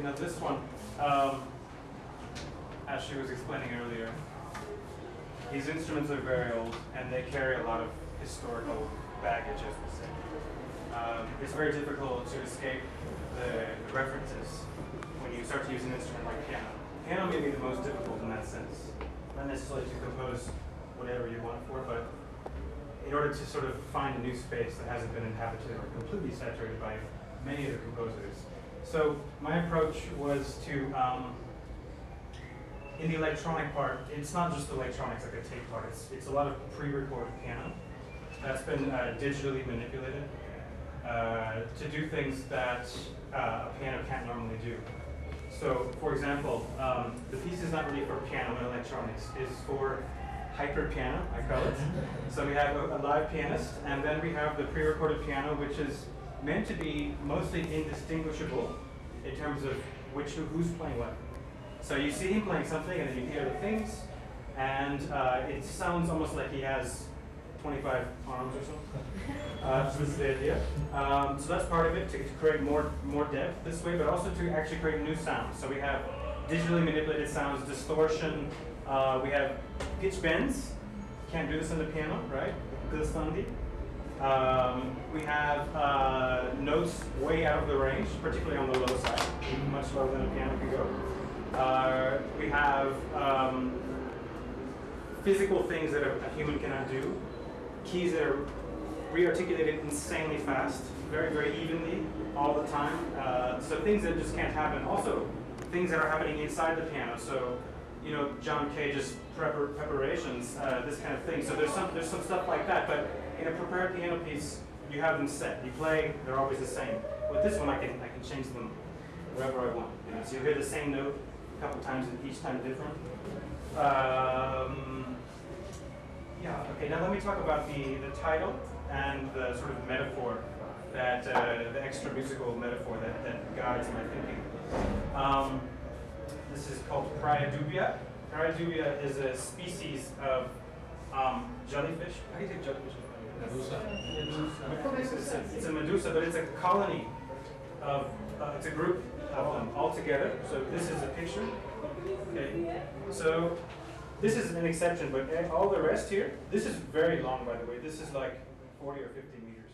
Okay, now this one, as she was explaining earlier, these instruments are very old and they carry a lot of historical baggage, as we say. It's very difficult to escape the references when you start to use an instrument like piano. Piano may be the most difficult in that sense, not necessarily to compose whatever you want for, but in order to sort of find a new space that hasn't been inhabited or completely saturated by many of the composers. So my approach was to, in the electronic part, it's not just electronics like a tape part, it's a lot of pre-recorded piano that's been digitally manipulated to do things that a piano can't normally do. So, for example, the piece is not really for piano and electronics, it's for hyper piano, I call it. So we have a live pianist, and then we have the pre-recorded piano, which is meant to be mostly indistinguishable in terms of who's playing what. So you see him playing something, and then you hear the things, and it sounds almost like he has 25 arms or something. This is the idea. So that's part of it, to create more depth this way, but also to actually create new sounds. So we have digitally manipulated sounds, distortion, we have pitch bends. Can't do this on the piano, right? Glissandi. We have notes way out of the range, particularly on the low side, much lower than a piano can go. We have physical things that a human cannot do. Keys that are re-articulated insanely fast, very, very evenly, all the time. So things that just can't happen. Also, things that are happening inside the piano. So, you know, John Cage's preparations, this kind of thing. So there's some stuff like that. But in a prepared piano piece, you have them set. You play, they're always the same. With this one, I can change them wherever I want. You know, so you hear the same note a couple times, and each time different. Yeah, okay, now let me talk about the title and the sort of metaphor, that the extra musical metaphor that guides my thinking. This is called Praedubia. Praedubia is a species of jellyfish. How do you say jellyfish? Medusa. It's a medusa, but it's a colony of, it's a group of them all together. So this is a picture. Okay, so this is an exception, but all the rest here, this is very long, by the way. This is like 40 or 50 meters.